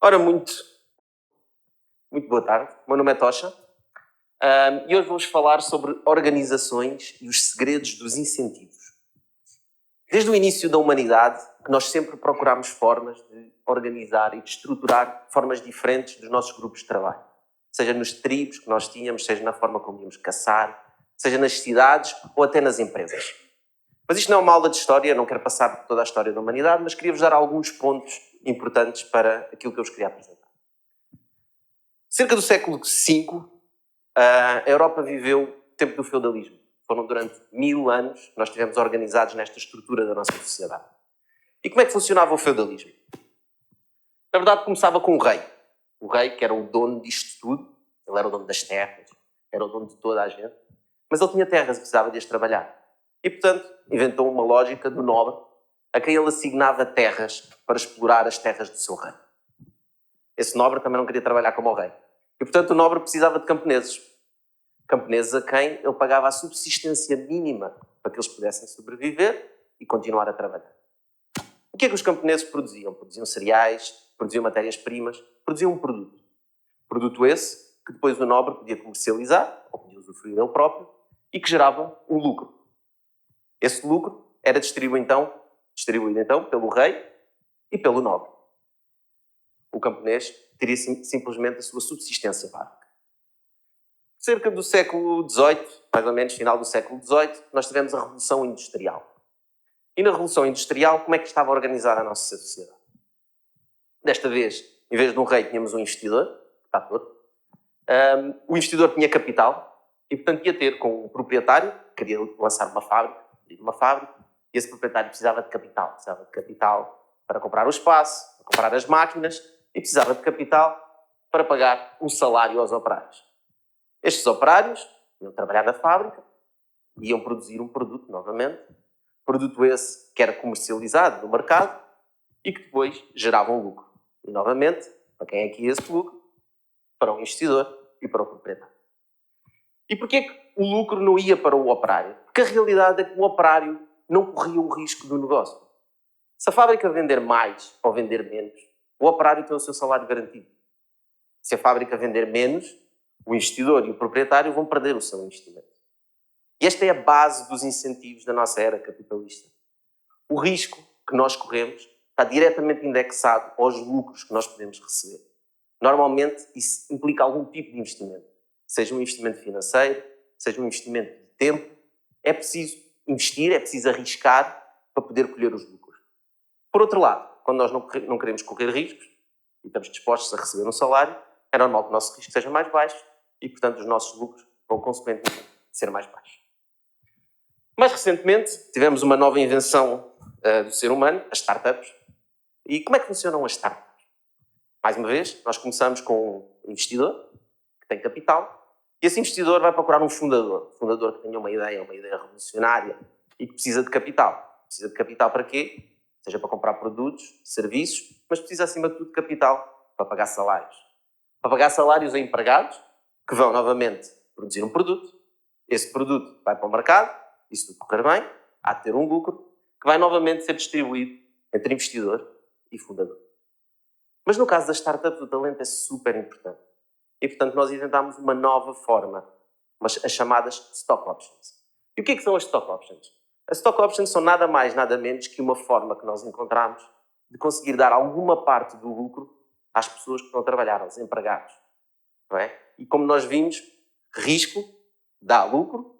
Ora, muito boa tarde. O meu nome é Tocha e hoje vou-vos falar sobre organizações e os segredos dos incentivos. Desde o início da humanidade, que nós sempre procurámos formas de organizar e de estruturar formas diferentes dos nossos grupos de trabalho. Seja nos tribos que nós tínhamos, seja na forma como íamos caçar, seja nas cidades ou até nas empresas. Mas isto não é uma aula de história, não quero passar por toda a história da humanidade, mas queria-vos dar alguns pontos importantes para aquilo que eu vos queria apresentar. Cerca do século V, a Europa viveu o tempo do feudalismo. Foram durante 1000 anos que nós estivemos organizados nesta estrutura da nossa sociedade. E como é que funcionava o feudalismo? Na verdade, começava com o rei. O rei, que era o dono disto tudo, ele era o dono das terras, era o dono de toda a gente, mas ele tinha terras e precisava de as trabalhar. E, portanto, inventou uma lógica do nobre a quem ele assignava terras para explorar as terras do seu rei. Esse nobre também não queria trabalhar como o rei. E, portanto, o nobre precisava de camponeses. Camponeses a quem ele pagava a subsistência mínima para que eles pudessem sobreviver e continuar a trabalhar. O que é que os camponeses produziam? Produziam cereais, produziam matérias-primas, produziam um produto. Produto esse que depois o nobre podia comercializar, ou podia usufruir ele próprio, e que gerava um lucro. Esse lucro era distribuído então pelo rei e pelo nobre. O camponês teria simplesmente a sua subsistência básica. Cerca do século XVIII, mais ou menos final do século XVIII, nós tivemos a Revolução Industrial. E na Revolução Industrial, como é que estava organizada a nossa sociedade? Desta vez, em vez de um rei, tínhamos um investidor, que está todo. O investidor tinha capital e, portanto, ia ter com um proprietário, que queria lançar uma fábrica, e esse proprietário precisava de capital para comprar o espaço, para comprar as máquinas e precisava de capital para pagar um salário aos operários. Estes operários iam trabalhar na fábrica e iam produzir um produto novamente, produto esse que era comercializado no mercado e que depois gerava um lucro. E novamente, para quem é que ia esse lucro? Para o investidor e para o proprietário. E porquê que o lucro não ia para o operário? Porque a realidade é que o operário não corria o risco do negócio. Se a fábrica vender mais ou vender menos, o operário tem o seu salário garantido. Se a fábrica vender menos, o investidor e o proprietário vão perder o seu investimento. E esta é a base dos incentivos da nossa era capitalista. O risco que nós corremos está diretamente indexado aos lucros que nós podemos receber. Normalmente, isso implica algum tipo de investimento. Seja um investimento financeiro, seja um investimento de tempo. É preciso investir, é preciso arriscar para poder colher os lucros. Por outro lado, quando nós não queremos correr riscos e estamos dispostos a receber um salário, é normal que o nosso risco seja mais baixo e, portanto, os nossos lucros vão, consequentemente, ser mais baixos. Mais recentemente, tivemos uma nova invenção do ser humano, as startups. E como é que funcionam as startups? Mais uma vez, nós começamos com um investidor que tem capital e esse investidor vai procurar um fundador que tenha uma ideia revolucionária e que precisa de capital. Precisa de capital para quê? Seja para comprar produtos, serviços, mas precisa, acima de tudo, de capital para pagar salários. Para pagar salários a empregados que vão, novamente, produzir um produto. Esse produto vai para o mercado, e se tudo correr bem, há de ter um lucro que vai, novamente, ser distribuído entre investidor e fundador. Mas no caso das startups, o talento é super importante. E, portanto, nós inventámos uma nova forma, as chamadas stock options. E o que é que são as stock options? As stock options são nada mais, nada menos que uma forma que nós encontramos de conseguir dar alguma parte do lucro às pessoas que estão a trabalhar, aos empregados. Não é? E como nós vimos, risco dá lucro,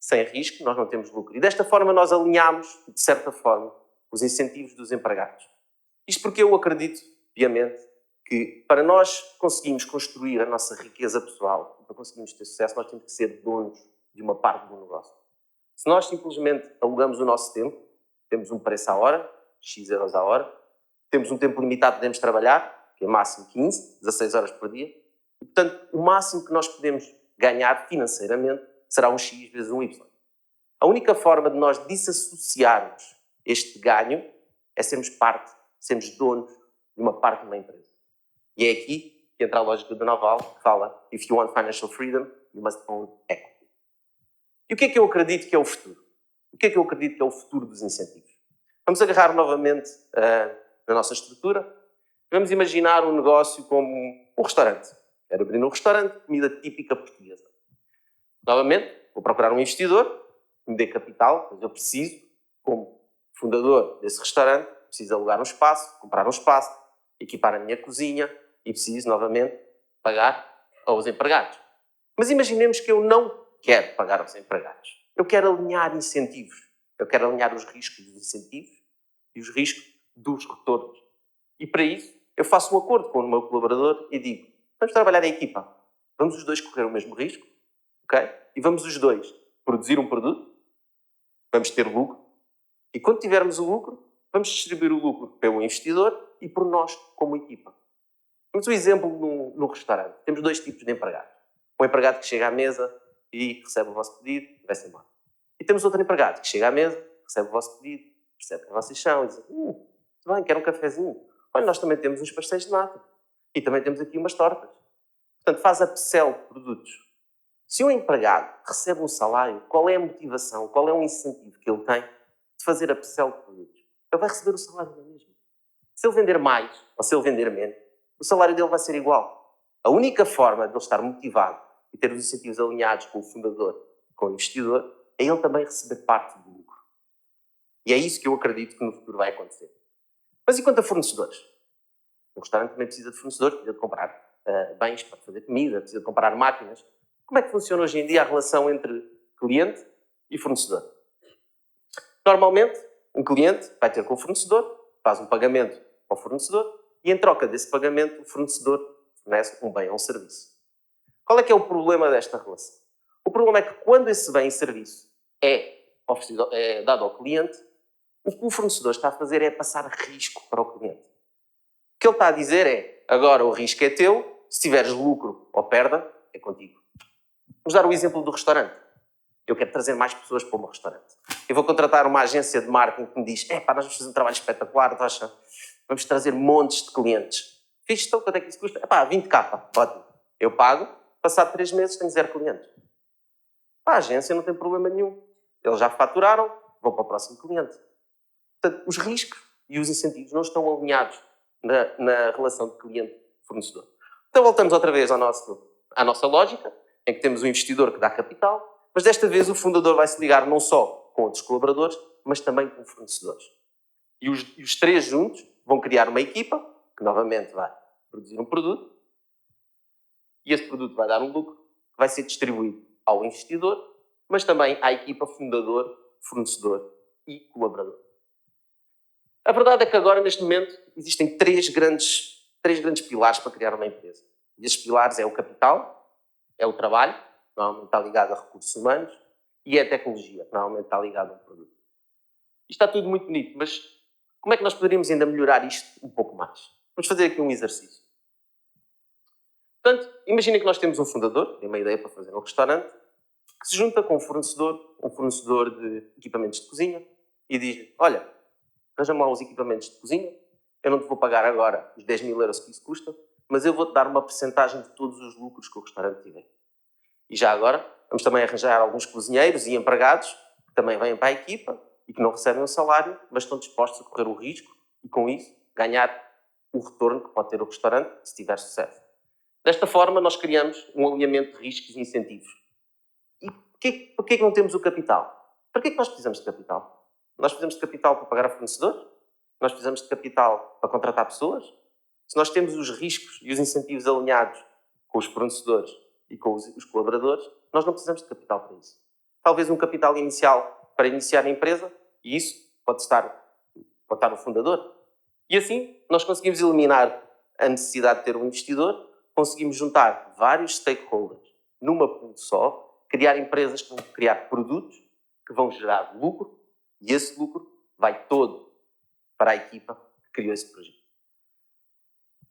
sem risco nós não temos lucro. E desta forma nós alinhamos, de certa forma, os incentivos dos empregados. Isto porque eu acredito, piamente, que para nós conseguirmos construir a nossa riqueza pessoal, para conseguirmos ter sucesso, nós temos que ser donos de uma parte do negócio. Se nós simplesmente alugamos o nosso tempo, temos um preço à hora, X euros à hora, temos um tempo limitado que podemos trabalhar, que é máximo 15, 16 horas por dia, e, portanto, o máximo que nós podemos ganhar financeiramente será um X vezes um Y. A única forma de nós desassociarmos este ganho é sermos donos de uma parte de uma empresa. E é aqui que entra a lógica do Naval, que fala: if you want financial freedom, you must own equity. E o que é que eu acredito que é o futuro? O que é que eu acredito que é o futuro dos incentivos? Vamos agarrar novamente na nossa estrutura. Vamos imaginar um negócio como um restaurante. Quero abrir um restaurante, comida típica portuguesa. Novamente, vou procurar um investidor que me dê capital, pois eu preciso, como fundador desse restaurante, preciso alugar um espaço, comprar um espaço, equipar a minha cozinha e preciso, novamente, pagar aos empregados. Mas imaginemos que eu não quero pagar aos empregados. Eu quero alinhar incentivos. Eu quero alinhar os riscos dos incentivos e os riscos dos retornos. E para isso, eu faço um acordo com o meu colaborador e digo, vamos trabalhar em equipa. Vamos os dois correr o mesmo risco, ok? E vamos os dois produzir um produto, vamos ter lucro, e quando tivermos o lucro, vamos distribuir o lucro pelo investidor e por nós como equipa. Temos um exemplo no restaurante. Temos dois tipos de empregados. Um empregado que chega à mesa e recebe o vosso pedido e vai-se embora. E temos outro empregado que chega à mesa, recebe o vosso pedido, percebe quem vocês são e diz, muito bem, quero um cafezinho. Olha, nós também temos uns pastéis de nata. E também temos aqui umas tortas. Portanto, faz a upsell de produtos. Se um empregado recebe um salário, qual é a motivação, qual é o incentivo que ele tem de fazer a upsell de produtos? Ele vai receber o salário mesmo. Se ele vender mais ou se ele vender menos, o salário dele vai ser igual. A única forma de ele estar motivado e ter os incentivos alinhados com o fundador, com o investidor, é ele também receber parte do lucro. E é isso que eu acredito que no futuro vai acontecer. Mas e quanto a fornecedores? O restaurante também precisa de fornecedores, precisa de comprar bens para fazer comida, precisa de comprar máquinas. Como é que funciona hoje em dia a relação entre cliente e fornecedor? Normalmente, um cliente vai ter com o fornecedor, faz um pagamento ao fornecedor e, em troca desse pagamento, o fornecedor fornece um bem ou um serviço. Qual é que é o problema desta relação? O problema é que quando esse bem e serviço é dado ao cliente, o que o fornecedor está a fazer é passar risco para o cliente. O que ele está a dizer é, agora o risco é teu, se tiveres lucro ou perda, é contigo. Vamos dar o exemplo do restaurante. Eu quero trazer mais pessoas para o meu restaurante. Eu vou contratar uma agência de marketing que me diz, nós vamos fazer um trabalho espetacular, Tocha. Vamos trazer montes de clientes. Fixe, então, quanto é que isso custa? 20k, ótimo. Eu pago, passado 3 meses tenho 0 clientes. A agência não tem problema nenhum. Eles já faturaram, vão para o próximo cliente. Portanto, os riscos e os incentivos não estão alinhados na relação de cliente-fornecedor. Então voltamos outra vez à nossa lógica, em que temos um investidor que dá capital, mas desta vez o fundador vai se ligar não só com outros colaboradores, mas também com fornecedores. E os três juntos vão criar uma equipa, que novamente vai produzir um produto, e esse produto vai dar um lucro, que vai ser distribuído ao investidor, mas também à equipa fundador, fornecedor e colaborador. A verdade é que agora, neste momento, existem três grandes pilares para criar uma empresa. E esses pilares é o capital, é o trabalho, que normalmente está ligado a recursos humanos, e é a tecnologia, que normalmente está ligado a um produto. Isto está tudo muito bonito, mas como é que nós poderíamos ainda melhorar isto um pouco mais? Vamos fazer aqui um exercício. Portanto, imaginem que nós temos um fundador, tem uma ideia para fazer um restaurante, que se junta com um fornecedor de equipamentos de cozinha, e diz-lhe, olha, arranja-me lá os equipamentos de cozinha, eu não te vou pagar agora os 10.000 euros que isso custa, mas eu vou-te dar uma percentagem de todos os lucros que o restaurante tiver. E já agora, vamos também arranjar alguns cozinheiros e empregados que também vêm para a equipa e que não recebem um salário, mas estão dispostos a correr o risco e, com isso, ganhar o retorno que pode ter o restaurante se tiver sucesso. Desta forma, nós criamos um alinhamento de riscos e incentivos. E porquê que não temos o capital? Para que é que nós precisamos de capital? Nós precisamos de capital para pagar a fornecedores? Nós precisamos de capital para contratar pessoas? Se nós temos os riscos e os incentivos alinhados com os fornecedores e com os colaboradores, nós não precisamos de capital para isso. Talvez um capital inicial para iniciar a empresa, e isso pode estar no fundador. E assim, nós conseguimos eliminar a necessidade de ter um investidor, conseguimos juntar vários stakeholders numa pool só, criar empresas que vão criar produtos que vão gerar lucro, e esse lucro vai todo para a equipa que criou esse projeto.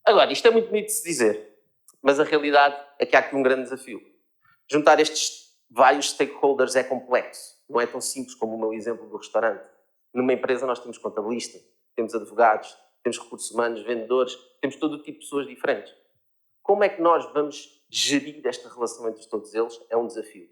Agora, isto é muito bonito de se dizer, mas a realidade é que há aqui um grande desafio. Juntar estes vários stakeholders é complexo. Não é tão simples como o meu exemplo do restaurante. Numa empresa nós temos contabilista, temos advogados, temos recursos humanos, vendedores, temos todo o tipo de pessoas diferentes. Como é que nós vamos gerir esta relação entre todos eles? É um desafio.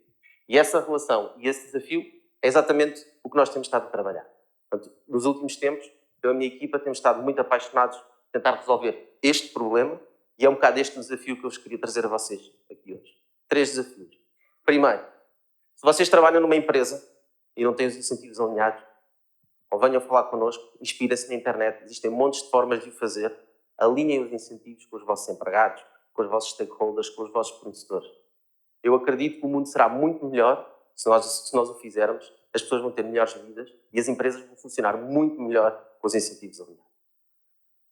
E essa relação e esse desafio é exatamente o que nós temos estado a trabalhar. Portanto, nos últimos tempos, eu e a minha equipa temos estado muito apaixonados tentar resolver este problema e é um bocado este desafio que eu vos queria trazer a vocês aqui hoje. 3 desafios. Primeiro, se vocês trabalham numa empresa e não têm os incentivos alinhados, ou venham falar connosco, inspirem-se na internet, existem montes de formas de o fazer, alinhem os incentivos com os vossos empregados, com os vossos stakeholders, com os vossos fornecedores. Eu acredito que o mundo será muito melhor se nós o fizermos, as pessoas vão ter melhores vidas e as empresas vão funcionar muito melhor com os incentivos alinhados.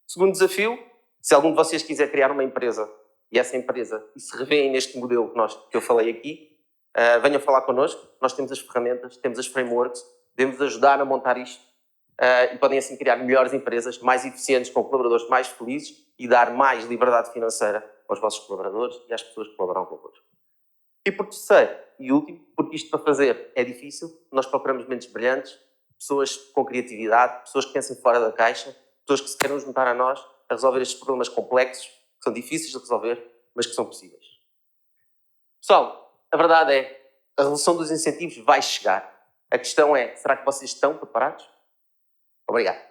Segundo desafio, se algum de vocês quiser criar uma empresa e essa empresa e se revêem neste modelo que eu falei aqui, venham falar connosco, nós temos as ferramentas, temos as frameworks, podemos ajudar a montar isto e podem assim criar melhores empresas, mais eficientes, com colaboradores mais felizes e dar mais liberdade financeira aos vossos colaboradores e às pessoas que colaboram convosco. E por terceiro e último, porque isto para fazer é difícil, nós procuramos mentes brilhantes, pessoas com criatividade, pessoas que pensem fora da caixa, pessoas que se queiram juntar a nós a resolver estes problemas complexos, que são difíceis de resolver, mas que são possíveis. Pessoal, a verdade é, a redução dos incentivos vai chegar. A questão é, será que vocês estão preparados? Obrigado.